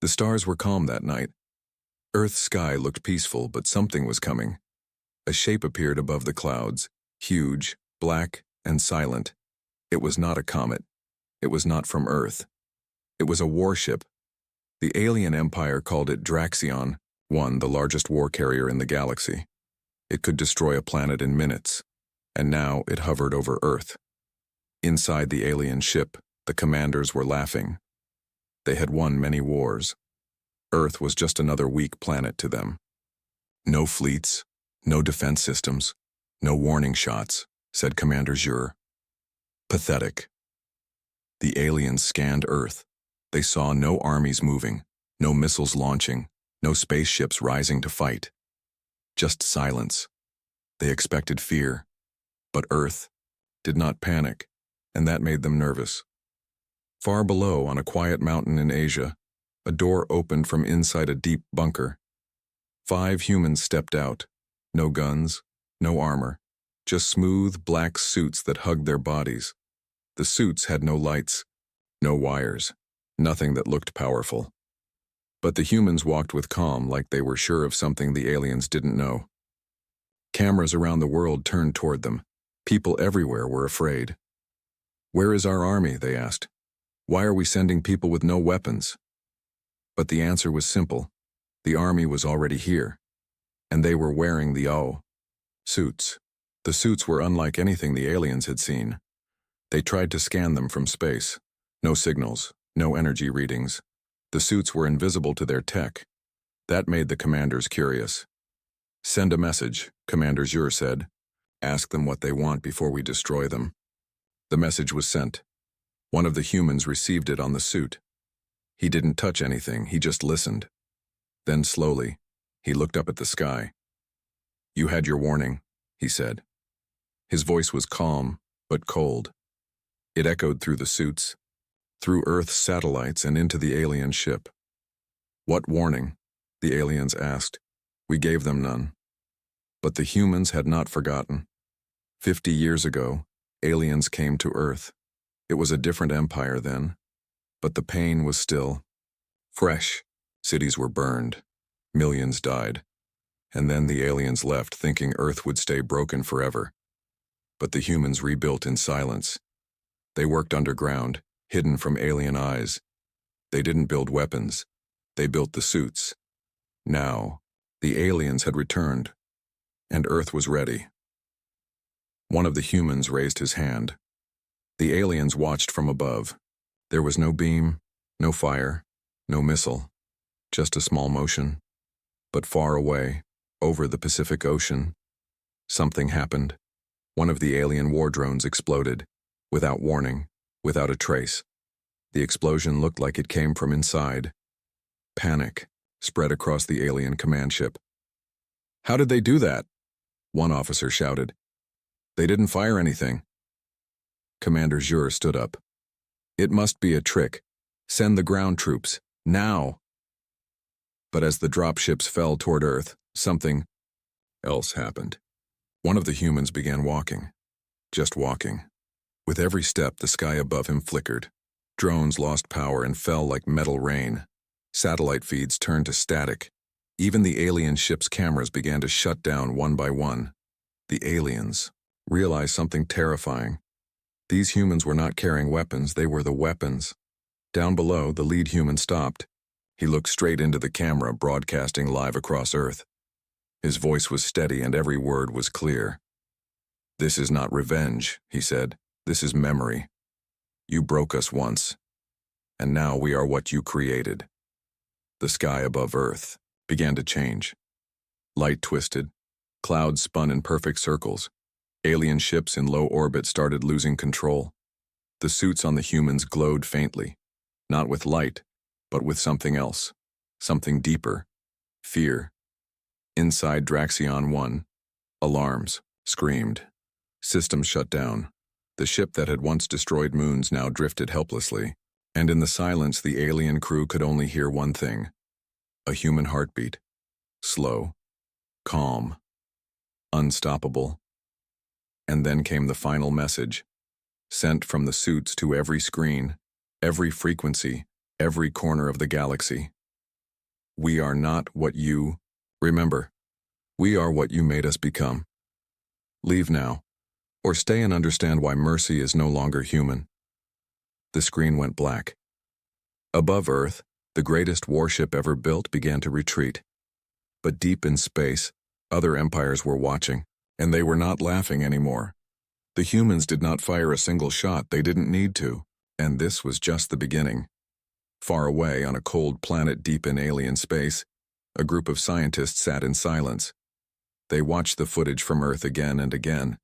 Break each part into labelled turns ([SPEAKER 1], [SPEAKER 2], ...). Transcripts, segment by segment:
[SPEAKER 1] The stars were calm that night. Earth's sky looked peaceful, but something was coming. A shape appeared above the clouds, huge, black, and silent. It was not a comet. It was not from Earth. It was a warship. The alien empire called it Draxion, the largest war carrier in the galaxy. It could destroy a planet in minutes, and now it hovered over Earth. Inside the alien ship, the commanders were laughing. They had won many wars. Earth was just another weak planet to them. No fleets, no defense systems, no warning shots, said Commander Zhur. Pathetic. The aliens scanned Earth. They saw no armies moving, no missiles launching, no spaceships rising to fight. Just silence. They expected fear, but Earth did not panic, and that made them nervous. Far below, on a quiet mountain in Asia, a door opened from inside a deep bunker. 5 humans stepped out. No guns, no armor, just smooth, black suits that hugged their bodies. The suits had no lights, no wires, nothing that looked powerful. But the humans walked with calm, like they were sure of something the aliens didn't know. Cameras around the world turned toward them. People everywhere were afraid. "Where is our army?" they asked. "Why are we sending people with no weapons?" But the answer was simple. The army was already here, and they were wearing the suits. The suits were unlike anything the aliens had seen. They tried to scan them from space. No signals, no energy readings. The suits were invisible to their tech. That made the commanders curious. "Send a message," Commander Zhur said. "Ask them what they want before we destroy them." The message was sent. One of the humans received it on the suit. He didn't touch anything, he just listened. Then slowly, he looked up at the sky. "You had your warning," he said. His voice was calm, but cold. It echoed through the suits, through Earth's satellites and into the alien ship. "What warning?" the aliens asked. "We gave them none." But the humans had not forgotten. 50 years ago, aliens came to Earth. It was a different empire then, but the pain was still fresh. Cities were burned. Millions died. And then the aliens left, thinking Earth would stay broken forever. But the humans rebuilt in silence. They worked underground, hidden from alien eyes. They didn't build weapons. They built the suits. Now, the aliens had returned, and Earth was ready. One of the humans raised his hand. The aliens watched from above. There was no beam, no fire, no missile, just a small motion. But far away, over the Pacific Ocean, something happened. One of the alien war drones exploded, without warning, without a trace. The explosion looked like it came from inside. Panic spread across the alien command ship. "How did they do that?" one officer shouted. "They didn't fire anything." Commander Zhur stood up. "It must be a trick. Send the ground troops, now." But as the dropships fell toward Earth, something else happened. One of the humans began walking. Just walking. With every step, the sky above him flickered. Drones lost power and fell like metal rain. Satellite feeds turned to static. Even the alien ship's cameras began to shut down one by one. The aliens realized something terrifying. These humans were not carrying weapons, they were the weapons. Down below, the lead human stopped. He looked straight into the camera broadcasting live across Earth. His voice was steady and every word was clear. "This is not revenge," he said. "This is memory. You broke us once, and now we are what you created." The sky above Earth began to change. Light twisted. Clouds spun in perfect circles. Alien ships in low orbit started losing control. The suits on the humans glowed faintly, not with light, but with something else, something deeper, fear. Inside Draxion 1, alarms screamed. Systems shut down. The ship that had once destroyed moons now drifted helplessly, and in the silence the alien crew could only hear one thing: a human heartbeat. Slow, calm, unstoppable. And then came the final message, sent from the suits to every screen, every frequency, every corner of the galaxy. We are not what you... Remember, we are what you made us become. Leave now, or stay and understand why Mercy is no longer human. The screen went black. Above Earth, the greatest warship ever built began to retreat. But deep in space, other empires were watching, and they were not laughing anymore. The humans did not fire a single shot, they didn't need to, and this was just the beginning. Far away on a cold planet deep in alien space, a group of scientists sat in silence. They watched the footage from Earth again and again.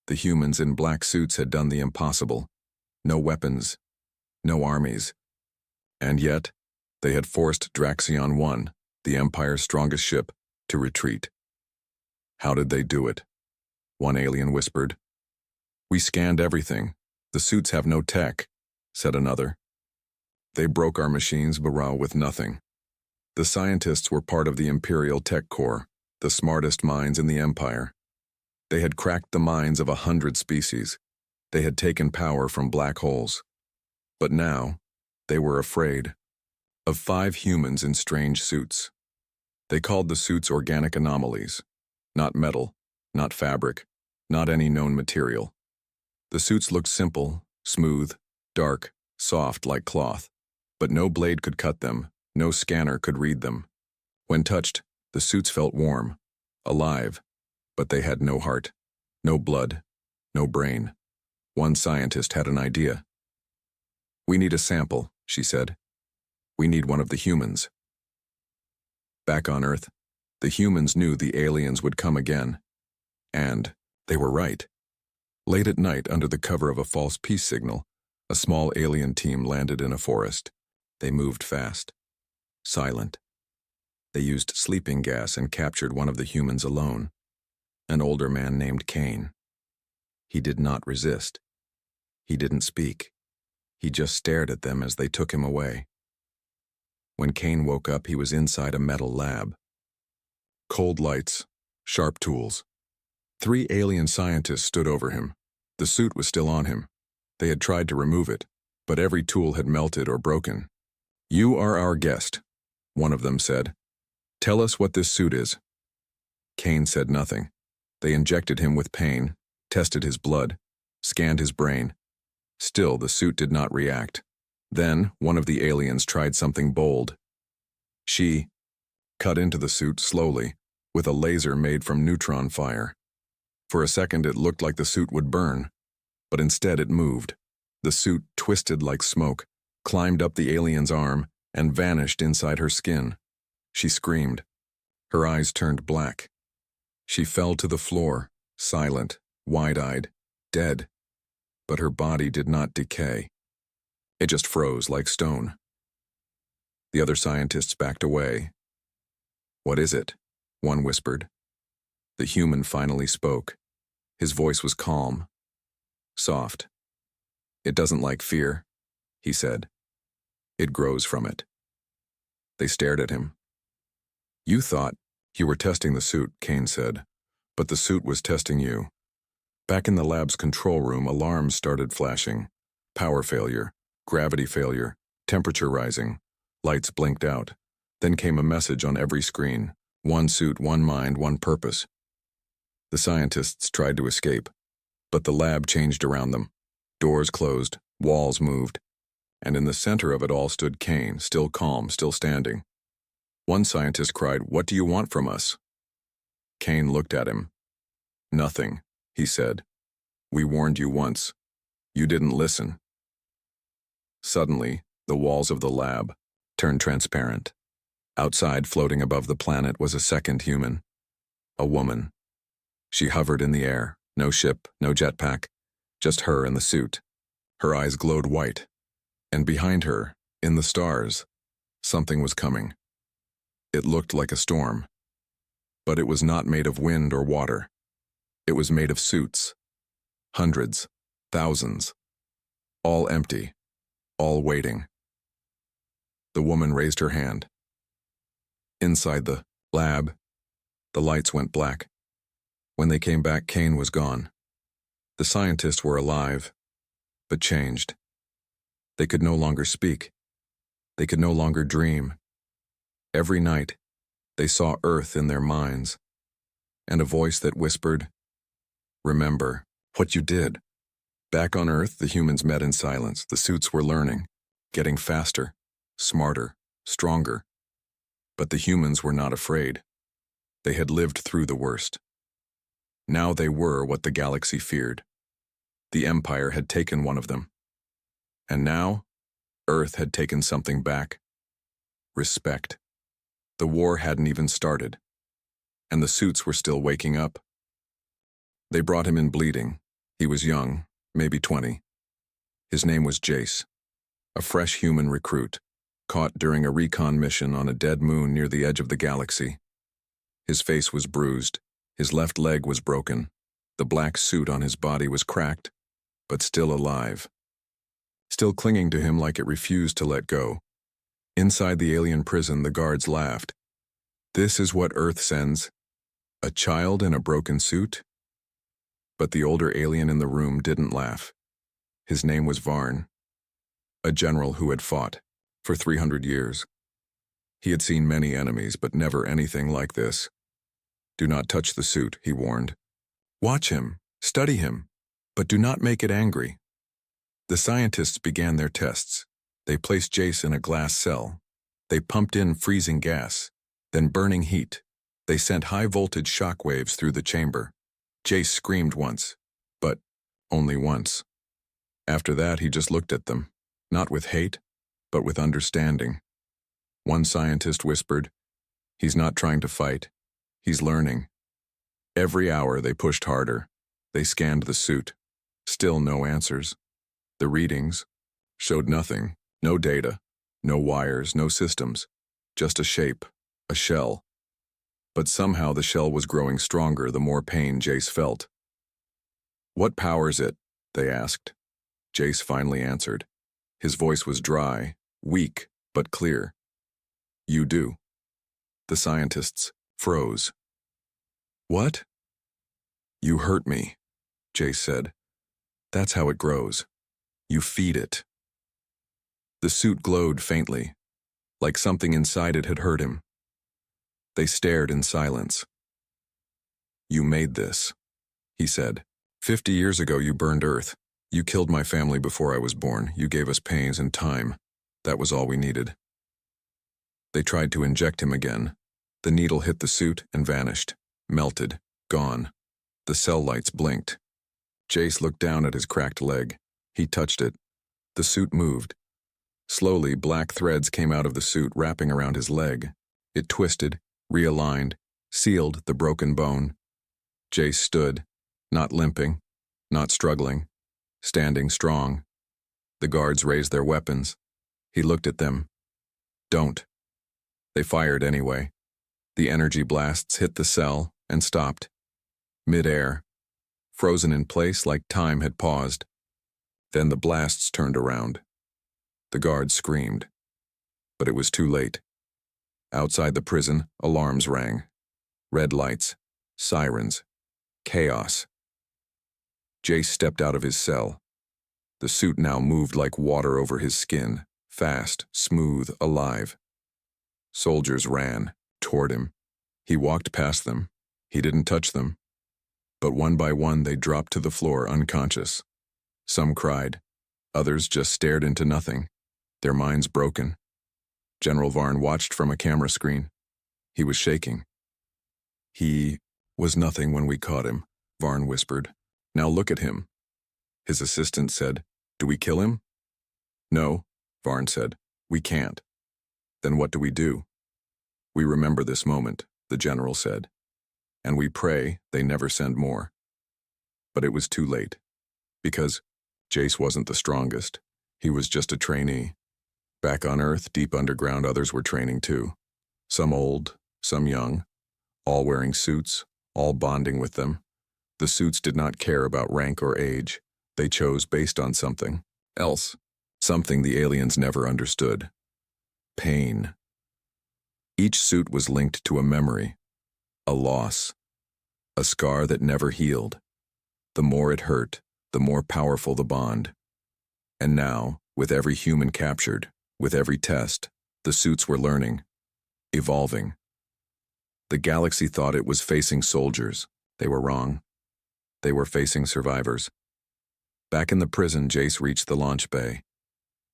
[SPEAKER 1] The humans in black suits had done the impossible. No weapons, no armies. And yet, they had forced Draxion 1, the Empire's strongest ship, to retreat. How did they do it? One alien whispered. We scanned everything. The suits have no tech, said another. They broke our machines, Barrow, with nothing. The scientists were part of the Imperial Tech Corps, the smartest minds in the Empire. They had cracked the minds of 100 species. They had taken power from black holes. But now, they were afraid of 5 humans in strange suits. They called the suits organic anomalies. Not metal, not fabric, not any known material. The suits looked simple, smooth, dark, soft like cloth. But no blade could cut them, no scanner could read them. When touched, the suits felt warm, alive, but they had no heart, no blood, no brain. One scientist had an idea. We need a sample, she said. We need one of the humans. Back on Earth, the humans knew the aliens would come again. And they were right. Late at night, under the cover of a false peace signal, a small alien team landed in a forest. They moved fast, silent. They used sleeping gas and captured one of the humans alone, an older man named Kane. He did not resist. He didn't speak. He just stared at them as they took him away. When Kane woke up, he was inside a metal lab. Cold lights, sharp tools. 3 alien scientists stood over him. The suit was still on him. They had tried to remove it, but every tool had melted or broken. You are our guest, one of them said. Tell us what this suit is. Kane said nothing. They injected him with pain, tested his blood, scanned his brain. Still, the suit did not react. Then, one of the aliens tried something bold. She cut into the suit slowly, with a laser made from neutron fire. For a second, it looked like the suit would burn, but instead it moved. The suit twisted like smoke, climbed up the alien's arm, and vanished inside her skin. She screamed. Her eyes turned black. She fell to the floor, silent, wide-eyed, dead. But her body did not decay. It just froze like stone. The other scientists backed away. What is it? One whispered. The human finally spoke. His voice was calm, soft. It doesn't like fear, he said. It grows from it. They stared at him. You thought you were testing the suit, Kane said, but the suit was testing you. Back in the lab's control room, alarms started flashing. Power failure, gravity failure, temperature rising. Lights blinked out. Then came a message on every screen. One suit, one mind, one purpose. The scientists tried to escape, but the lab changed around them. Doors closed, walls moved, and in the center of it all stood Kane, still calm, still standing. One scientist cried, "What do you want from us?" Kane looked at him. "Nothing," he said. "We warned you once. You didn't listen." Suddenly, the walls of the lab turned transparent. Outside, floating above the planet, was a second human. A woman. She hovered in the air, no ship, no jetpack, just her and the suit. Her eyes glowed white, and behind her, in the stars, something was coming. It looked like a storm, but it was not made of wind or water. It was made of suits. Hundreds, thousands, all empty, all waiting. The woman raised her hand. Inside the lab, the lights went black. When they came back, Kane was gone. The scientists were alive, but changed. They could no longer speak. They could no longer dream. Every night, they saw Earth in their minds, and a voice that whispered, "Remember what you did." Back on Earth, the humans met in silence. The suits were learning, getting faster, smarter, stronger. But the humans were not afraid. They had lived through the worst. Now they were what the galaxy feared. The Empire had taken one of them. And now, Earth had taken something back. Respect. The war hadn't even started. And the suits were still waking up. They brought him in bleeding. He was young, maybe 20. His name was Jace, a fresh human recruit, caught during a recon mission on a dead moon near the edge of the galaxy. His face was bruised, his left leg was broken, the black suit on his body was cracked, but still alive. Still clinging to him like it refused to let go. Inside the alien prison, the guards laughed. "This is what Earth sends? A child in a broken suit?" But the older alien in the room didn't laugh. His name was Varn, a general who had fought for 300 years. He had seen many enemies, but never anything like this. "Do not touch the suit," he warned. "Watch him, study him, but do not make it angry." The scientists began their tests. They placed Jace in a glass cell. They pumped in freezing gas, then burning heat. They sent high-voltage shock waves through the chamber. Jace screamed once, but only once. After that, he just looked at them, not with hate, but with understanding. One scientist whispered, "He's not trying to fight. He's learning." Every hour they pushed harder. They scanned the suit. Still no answers. The readings showed nothing, no data, no wires, no systems, just a shape, a shell. But somehow the shell was growing stronger the more pain Jace felt. "What powers it?" they asked. Jace finally answered. His voice was dry, weak, but clear. "You do." The scientists froze. "What?" "You hurt me," Jace said. "That's how it grows. You feed it." The suit glowed faintly, like something inside it had hurt him. They stared in silence. "You made this," he said. 50 years ago you burned Earth. You killed my family before I was born. You gave us pains and time. That was all we needed." They tried to inject him again. The needle hit the suit and vanished, melted, gone. The cell lights blinked. Jace looked down at his cracked leg. He touched it. The suit moved. Slowly, black threads came out of the suit, wrapping around his leg. It twisted, realigned, sealed the broken bone. Jace stood, not limping, not struggling, standing strong. The guards raised their weapons. He looked at them. "Don't." They fired anyway. The energy blasts hit the cell and stopped. Mid-air, frozen in place like time had paused. Then the blasts turned around. The guards screamed. But it was too late. Outside the prison, alarms rang. Red lights, sirens, chaos. Jace stepped out of his cell. The suit now moved like water over his skin, fast, smooth, alive. Soldiers ran toward him. He walked past them. He didn't touch them. But one by one they dropped to the floor unconscious. Some cried. Others just stared into nothing, their minds broken. General Varn watched from a camera screen. He was shaking. "He was nothing when we caught him," Varn whispered. "Now look at him." His assistant said, "Do we kill him?" "No," Varn said. "We can't." "Then what do we do?" "We remember this moment," the general said. "And we pray they never send more." But it was too late. Because Jace wasn't the strongest. He was just a trainee. Back on Earth, deep underground, others were training too. Some old, some young, all wearing suits, all bonding with them. The suits did not care about rank or age. They chose based on something else, something the aliens never understood. Pain. Each suit was linked to a memory, a loss, a scar that never healed. The more it hurt, the more powerful the bond. And now, with every human captured, with every test, the suits were learning. evolving. The galaxy thought it was facing soldiers. They were wrong. They were facing survivors. Back in the prison, Jace reached the launch bay.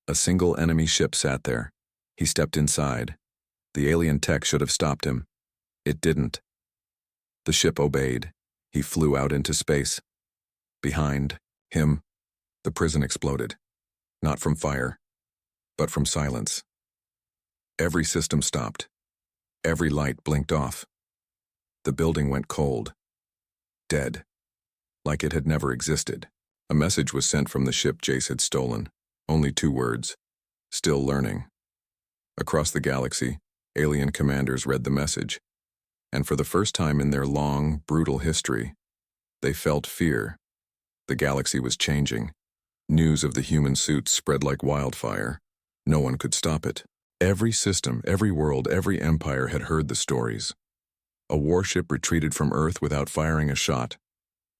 [SPEAKER 1] A single enemy ship sat there. He stepped inside. The alien tech should have stopped him. It didn't. The ship obeyed. He flew out into space. Behind him, the prison exploded. Not from fire, but from silence. Every system stopped. Every light blinked off. The building went cold. Dead. Like it had never existed. A message was sent from the ship Jace had stolen. Only 2 words. Still learning. Across the galaxy, alien commanders read the message. And for the first time in their long, brutal history, they felt fear. The galaxy was changing. News of the human suits spread like wildfire. No one could stop it. Every system, every world, every empire had heard the stories. A warship retreated from Earth without firing a shot.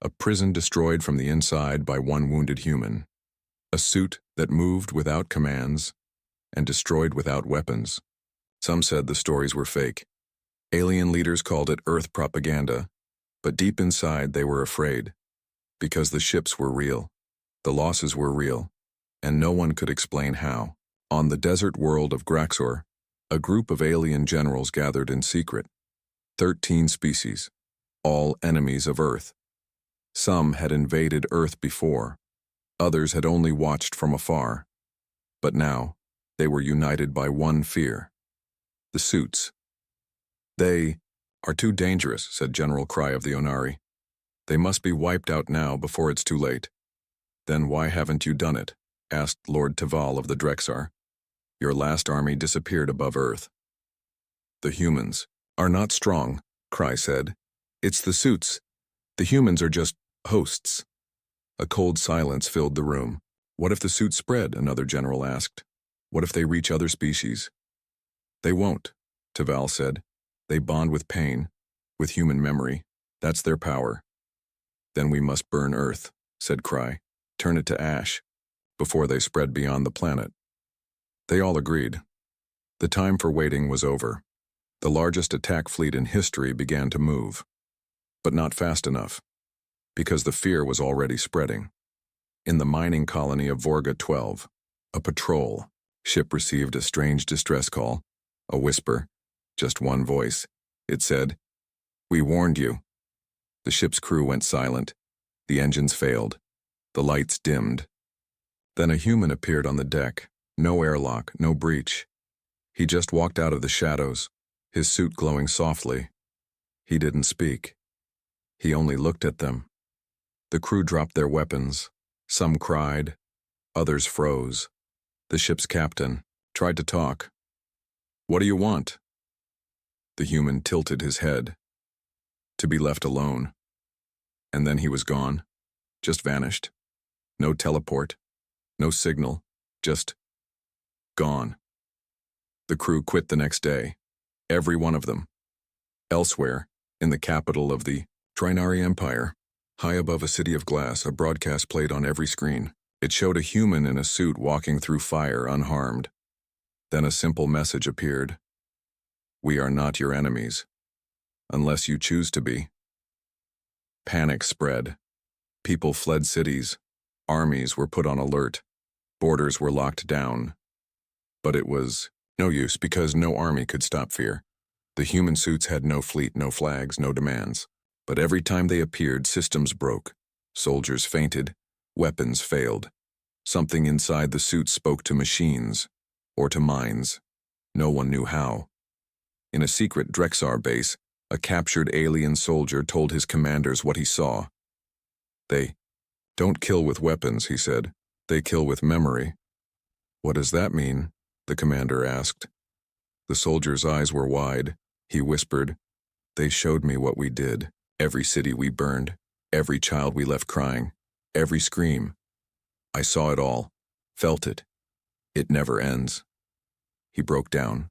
[SPEAKER 1] A prison destroyed from the inside by one wounded human. A suit that moved without commands and destroyed without weapons. Some said the stories were fake. Alien leaders called it Earth propaganda, but deep inside they were afraid. Because the ships were real. The losses were real, and no one could explain how. On the desert world of Graxor, a group of alien generals gathered in secret. 13 species, all enemies of Earth. Some had invaded Earth before, others had only watched from afar. But now, they were united by one fear. The suits. They are too dangerous, said General Cry of the Onari. They must be wiped out now before it's too late. Then why haven't you done it? Asked Lord Taval of the Drexar. Your last army disappeared above Earth. The humans are not strong, Cry said. It's the suits. The humans are just hosts. A cold silence filled the room. What if the suits spread? Another general asked. What if they reach other species? They won't, Taval said. They bond with pain, with human memory. That's their power. Then we must burn Earth, said Cry. Turn it to ash, before they spread beyond the planet. They all agreed. The time for waiting was over. The largest attack fleet in history began to move. But not fast enough, because the fear was already spreading. In the mining colony of Vorga 12, a patrol ship received a strange distress call, a whisper, just one voice. It said, "We warned you." The ship's crew went silent. The engines failed. The lights dimmed. Then a human appeared on the deck. No airlock, no breach. He just walked out of the shadows, his suit glowing softly. He didn't speak. He only looked at them. The crew dropped their weapons. Some cried. Others froze. The ship's captain tried to talk. "What do you want?" The human tilted his head. To be left alone. And then he was gone. Just vanished. No teleport. No signal. Just gone. The crew quit the next day. Every one of them. Elsewhere, in the capital of the Trinari Empire, high above a city of glass, a broadcast played on every screen. It showed a human in a suit walking through fire unharmed. Then a simple message appeared. "We are not your enemies, unless you choose to be." Panic spread. People fled cities. Armies were put on alert. Borders were locked down. But it was no use because no army could stop fear. The human suits had no fleet, no flags, no demands. But every time they appeared, systems broke. Soldiers fainted. Weapons failed. Something inside the suit spoke to machines, or to minds. No one knew how. In a secret Drexar base, a captured alien soldier told his commanders what he saw. "They don't kill with weapons," he said. "They kill with memory." "What does that mean?" the commander asked. The soldier's eyes were wide. He whispered, "They showed me what we did. Every city we burned. Every child we left crying. Every scream. I saw it all. Felt it. It never ends." He broke down.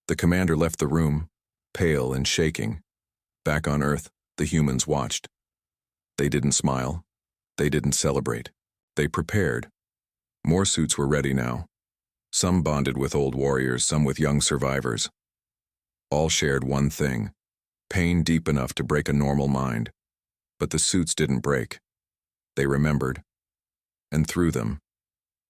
[SPEAKER 1] The commander left the room, pale and shaking. Back on Earth, the humans watched. They didn't smile. They didn't celebrate. They prepared. More suits were ready now. Some bonded with old warriors, some with young survivors. All shared one thing, pain deep enough to break a normal mind. But the suits didn't break. They remembered. And through them,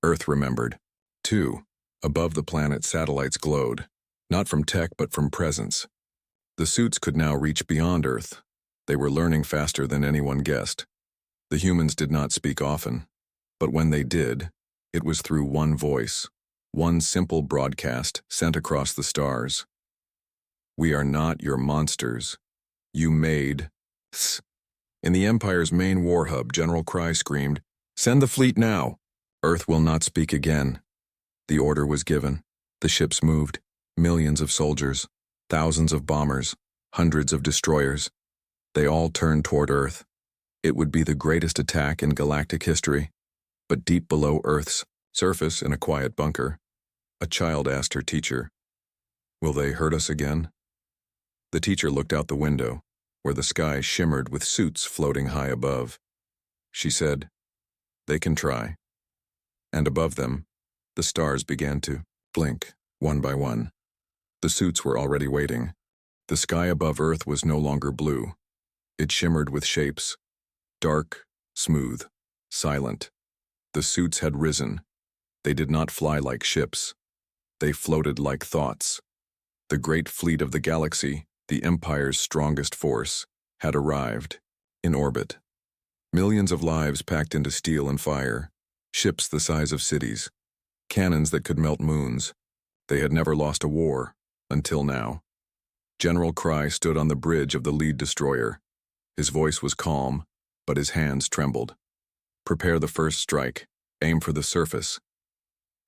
[SPEAKER 1] Earth remembered. Too, above the planet satellites glowed, not from tech but from presence. The suits could now reach beyond Earth. They were learning faster than anyone guessed. The humans did not speak often, but when they did, it was through one voice, one simple broadcast sent across the stars. We are not your monsters. You made s. In the Empire's main war hub, General Cry screamed, "Send the fleet now! Earth will not speak again." The order was given. The ships moved. Millions of soldiers, thousands of bombers, hundreds of destroyers. They all turned toward Earth. It would be the greatest attack in galactic history. But deep below Earth's surface, in a quiet bunker, a child asked her teacher, "Will they hurt us again?" The teacher looked out the window, where the sky shimmered with suits floating high above. She said, "They can try." And above them, the stars began to blink, one by one. The suits were already waiting. The sky above Earth was no longer blue. It shimmered with shapes, dark, smooth, silent. The suits had risen. They did not fly like ships. They floated like thoughts. The great fleet of the galaxy, the Empire's strongest force, had arrived, in orbit. Millions of lives packed into steel and fire, ships the size of cities, cannons that could melt moons. They had never lost a war, until now. General Cry stood on the bridge of the lead destroyer. His voice was calm, but his hands trembled. "Prepare the first strike. Aim for the surface."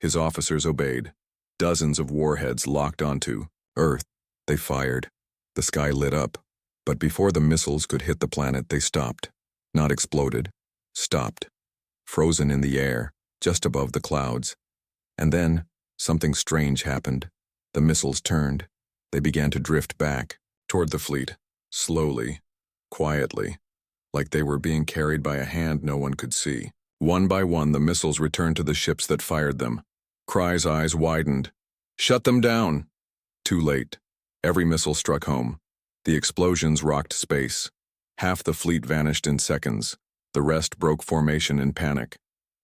[SPEAKER 1] His officers obeyed. Dozens of warheads locked onto Earth. They fired. The sky lit up, but before the missiles could hit the planet, they stopped. Not exploded. Stopped. Frozen in the air, just above the clouds. And then, something strange happened. The missiles turned. They began to drift back, toward the fleet, slowly, quietly, like they were being carried by a hand no one could see. One by one, the missiles returned to the ships that fired them. Cry's eyes widened. "Shut them down!" Too late. Every missile struck home. The explosions rocked space. Half the fleet vanished in seconds. The rest broke formation in panic.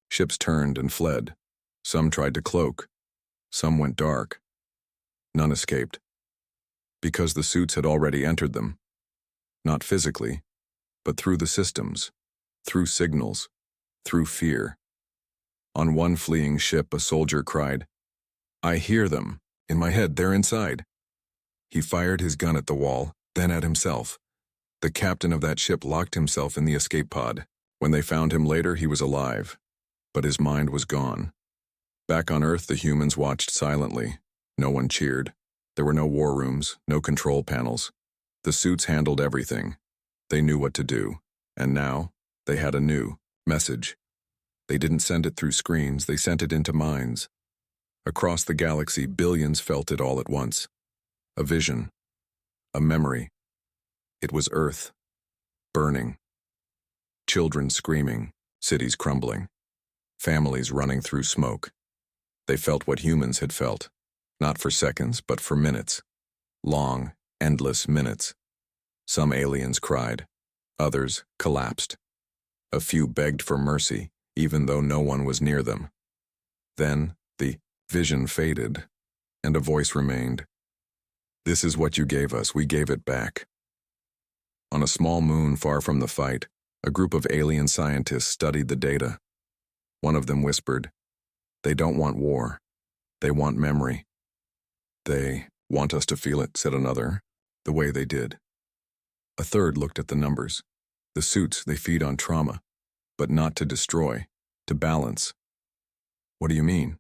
[SPEAKER 1] Ships turned and fled. Some tried to cloak. Some went dark. None escaped. Because the suits had already entered them. Not physically, but through the systems, through signals, through fear. On one fleeing ship, a soldier cried, "I hear them. In my head, they're inside." He fired his gun at the wall, then at himself. The captain of that ship locked himself in the escape pod. When they found him later, he was alive, but his mind was gone. Back on Earth, the humans watched silently. No one cheered. There were no war rooms, no control panels. The suits handled everything. They knew what to do, and now they had a new message. They didn't send it through screens, they sent it into minds. Across the galaxy, billions felt it all at once. A vision, a memory. It was Earth, burning. Children screaming, cities crumbling, families running through smoke. They felt what humans had felt, not for seconds, but for minutes. Long, endless minutes. Some aliens cried, others collapsed. A few begged for mercy, even though no one was near them. Then the vision faded, and a voice remained. "This is what you gave us, we gave it back." On a small moon far from the fight, a group of alien scientists studied the data. One of them whispered, "They don't want war. They want memory." "They want us to feel it," said another, "the way they did." A third looked at the numbers. The suits, they feed on trauma, but not to destroy, to balance. "What do you mean?"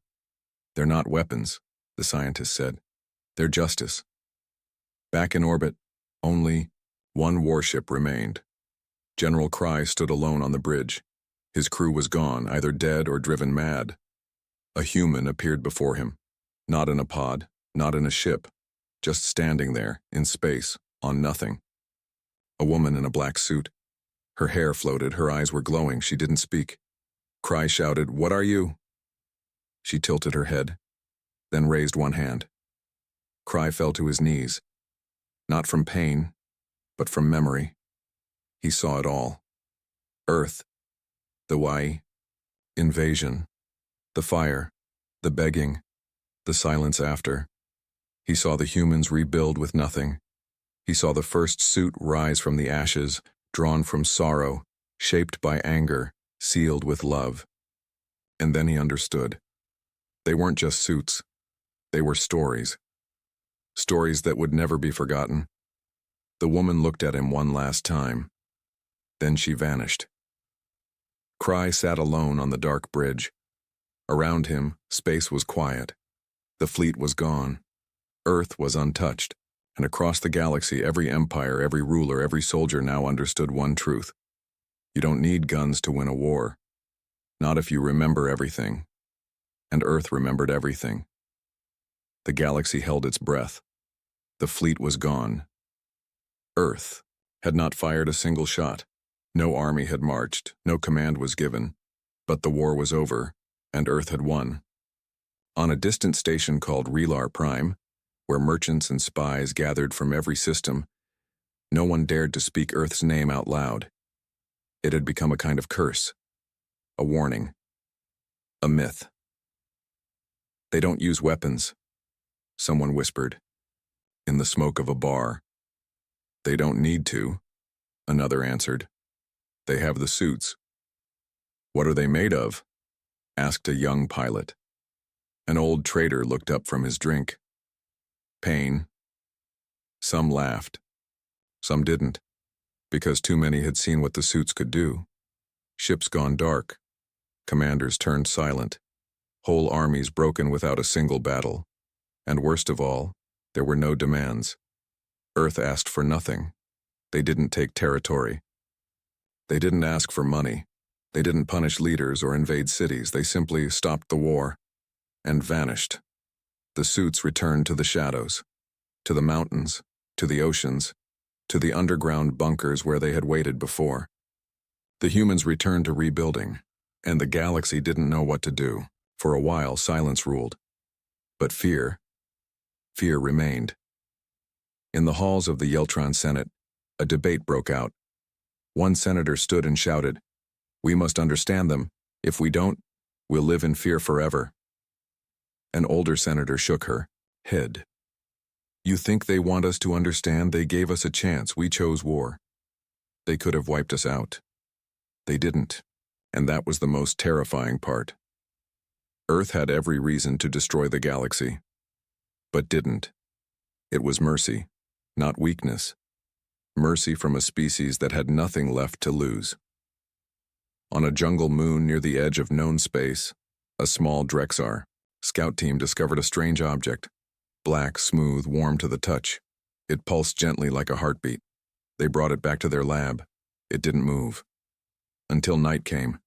[SPEAKER 1] "They're not weapons," the scientist said. "They're justice." Back in orbit, only one warship remained. General Cry stood alone on the bridge. His crew was gone, either dead or driven mad. A human appeared before him, not in a pod, not in a ship, just standing there, in space, on nothing. A woman in a black suit. Her hair floated, her eyes were glowing, she didn't speak. Cry shouted, "What are you?" She tilted her head, then raised one hand. Cry fell to his knees. Not from pain, but from memory. He saw it all. Earth, the Y, invasion, the fire, the begging, the silence after. He saw the humans rebuild with nothing. He saw the first suit rise from the ashes, drawn from sorrow, shaped by anger, sealed with love. And then he understood. They weren't just suits. They were stories. Stories that would never be forgotten. The woman looked at him one last time. Then she vanished. Cry sat alone on the dark bridge. Around him, space was quiet. The fleet was gone. Earth was untouched. And across the galaxy, every empire, every ruler, every soldier now understood one truth. You don't need guns to win a war. Not if you remember everything. And Earth remembered everything. The galaxy held its breath. The fleet was gone. Earth had not fired a single shot. No army had marched, no command was given. But the war was over, and Earth had won. On a distant station called Relar Prime, where merchants and spies gathered from every system, no one dared to speak Earth's name out loud. It had become a kind of curse, a warning, a myth. They don't use weapons, someone whispered, in the smoke of a bar. They don't need to, another answered. They have the suits. What are they made of? Asked a young pilot. An old trader looked up from his drink. Pain. Some laughed. Some didn't, because too many had seen what the suits could do. Ships gone dark. Commanders turned silent. Whole armies broken without a single battle. And worst of all, there were no demands. Earth asked for nothing. They didn't take territory. They didn't ask for money. They didn't punish leaders or invade cities. They simply stopped the war and vanished. The suits returned to the shadows, to the mountains, to the oceans, to the underground bunkers where they had waited before. The humans returned to rebuilding, and the galaxy didn't know what to do. For a while, silence ruled. But fear remained. In the halls of the Yeltron Senate, a debate broke out. One senator stood and shouted, "We must understand them. If we don't, we'll live in fear forever." An older senator shook her head. "You think they want us to understand? They gave us a chance. We chose war. They could have wiped us out. They didn't, and that was the most terrifying part. Earth had every reason to destroy the galaxy, but didn't. It was mercy, not weakness. Mercy from a species that had nothing left to lose." On a jungle moon near the edge of known space, a small Drexar scout team discovered a strange object. Black, smooth, warm to the touch. It pulsed gently like a heartbeat. They brought it back to their lab. It didn't move. Until night came.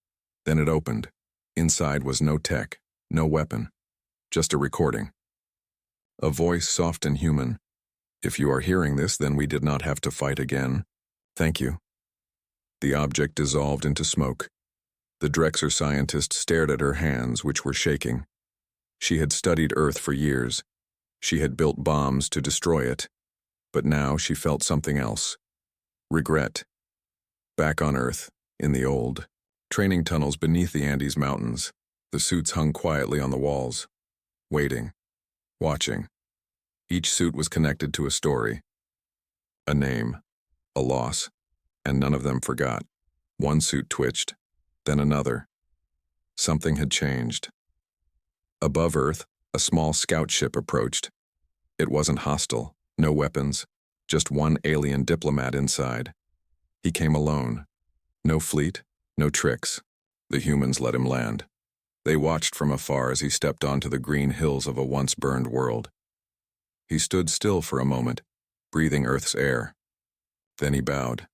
[SPEAKER 1] Then it opened. Inside was no tech, no weapon, just a recording. A voice soft and human. "If you are hearing this, then we did not have to fight again. Thank you." The object dissolved into smoke. The Drexar scientist stared at her hands, which were shaking. She had studied Earth for years. She had built bombs to destroy it. But now she felt something else. Regret. Back on Earth, in the old training tunnels beneath the Andes Mountains, the suits hung quietly on the walls, waiting, watching. Each suit was connected to a story, a name, a loss, and none of them forgot. One suit twitched, then another. Something had changed. Above Earth, a small scout ship approached. It wasn't hostile, no weapons, just one alien diplomat inside. He came alone. No fleet, no tricks. The humans let him land. They watched from afar as he stepped onto the green hills of a once-burned world. He stood still for a moment, breathing Earth's air. Then he bowed.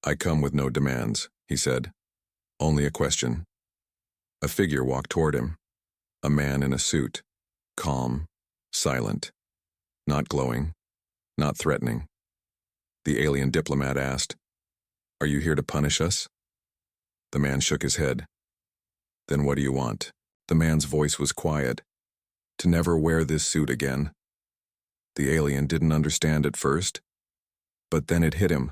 [SPEAKER 1] "I come with no demands," he said. "Only a question." A figure walked toward him. A man in a suit, calm, silent, not glowing, not threatening. The alien diplomat asked, "Are you here to punish us?" The man shook his head. "Then what do you want?" The man's voice was quiet. "To never wear this suit again." The alien didn't understand at first, but then it hit him.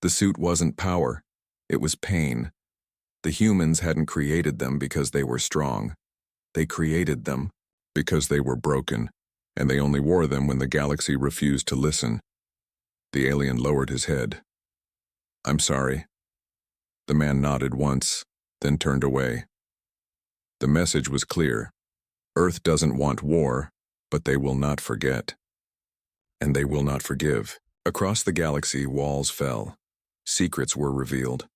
[SPEAKER 1] The suit wasn't power, it was pain. The humans hadn't created them because they were strong. They created them because they were broken, and they only wore them when the galaxy refused to listen. The alien lowered his head. "I'm sorry." The man nodded once, then turned away. The message was clear. Earth doesn't want war, but they will not forget. And they will not forgive. Across the galaxy, walls fell. Secrets were revealed.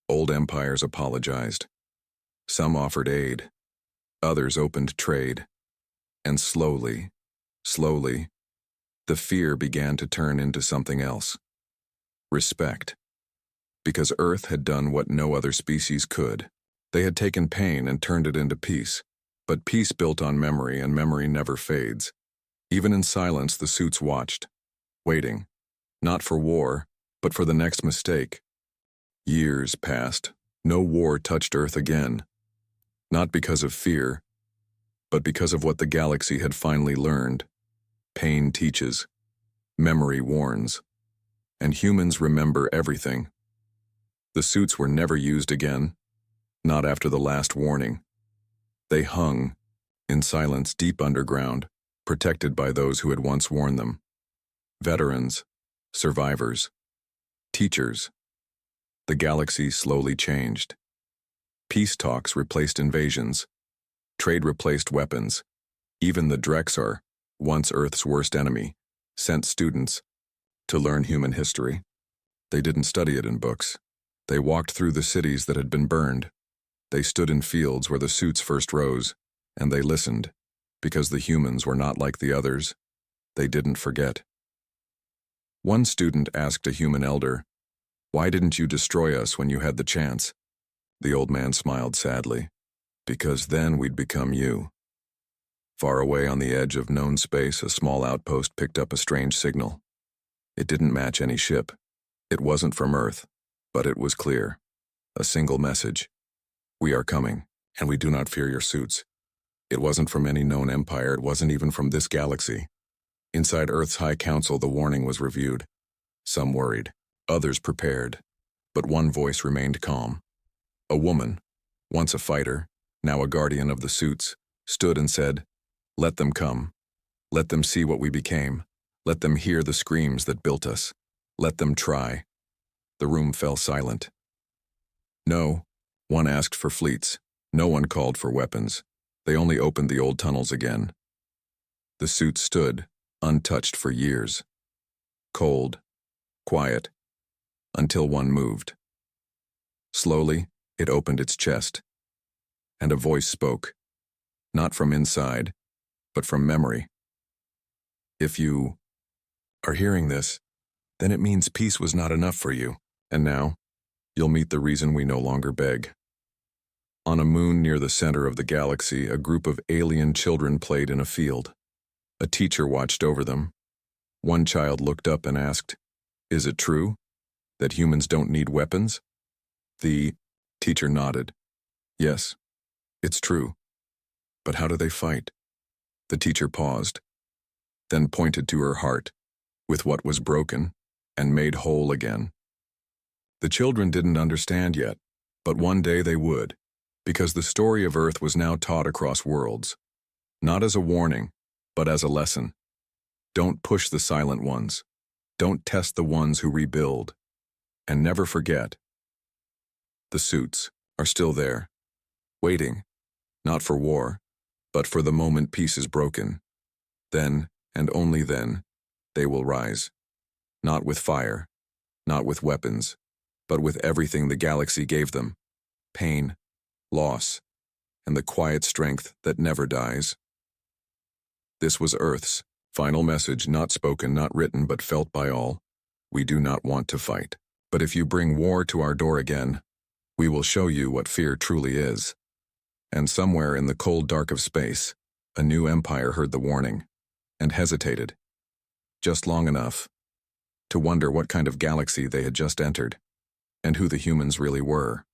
[SPEAKER 1] Old empires apologized. Some offered aid. Others opened trade. And slowly, the fear began to turn into something else. Respect. Because Earth had done what no other species could. They had taken pain and turned it into peace. But peace built on memory, and memory never fades. Even in silence, the suits watched, waiting, not for war, but for the next mistake. Years passed. No war touched Earth again. Not because of fear, but because of what the galaxy had finally learned. Pain teaches, memory warns, and humans remember everything. The suits were never used again, not after the last warning. They hung, in silence deep underground, protected by those who had once worn them. Veterans, survivors, teachers. The galaxy slowly changed. Peace talks replaced invasions. Trade replaced weapons. Even the Drexar, once Earth's worst enemy, sent students to learn human history. They didn't study it in books. They walked through the cities that had been burned. They stood in fields where the suits first rose, and they listened, because the humans were not like the others. They didn't forget. One student asked a human elder, "Why didn't you destroy us when you had the chance?" The old man smiled sadly. "Because then we'd become you." Far away on the edge of known space, a small outpost picked up a strange signal. It didn't match any ship. It wasn't from Earth, but it was clear. A single message. "We are coming, and we do not fear your suits." It wasn't from any known empire, it wasn't even from this galaxy. Inside Earth's High Council, the warning was reviewed. Some worried, others prepared, but one voice remained calm. A woman, once a fighter, now a guardian of the suits, stood and said, "Let them come. Let them see what we became. Let them hear the screams that built us. Let them try." The room fell silent. No one asked for fleets. No one called for weapons. They only opened the old tunnels again. The suits stood, untouched for years. Cold, quiet, until one moved. Slowly, it opened its chest, and a voice spoke, not from inside, but from memory. "If you are hearing this, then it means peace was not enough for you, and now you'll meet the reason we no longer beg." On a moon near the center of the galaxy, a group of alien children played in a field. A teacher watched over them. One child looked up and asked, "Is it true that humans don't need weapons?" The teacher nodded. "Yes, it's true. But how do they fight?" The teacher paused, then pointed to her heart, with what was broken, and made whole again. The children didn't understand yet, but one day they would, because the story of Earth was now taught across worlds, not as a warning, but as a lesson. Don't push the silent ones. Don't test the ones who rebuild. And never forget, the suits are still there, waiting, not for war, but for the moment peace is broken. Then, and only then, they will rise. Not with fire, not with weapons, but with everything the galaxy gave them. Pain, loss, and the quiet strength that never dies. This was Earth's final message, not spoken, not written, but felt by all. We do not want to fight. But if you bring war to our door again, we will show you what fear truly is. And somewhere in the cold dark of space, a new empire heard the warning, and hesitated. Just long enough to wonder what kind of galaxy they had just entered, and who the humans really were.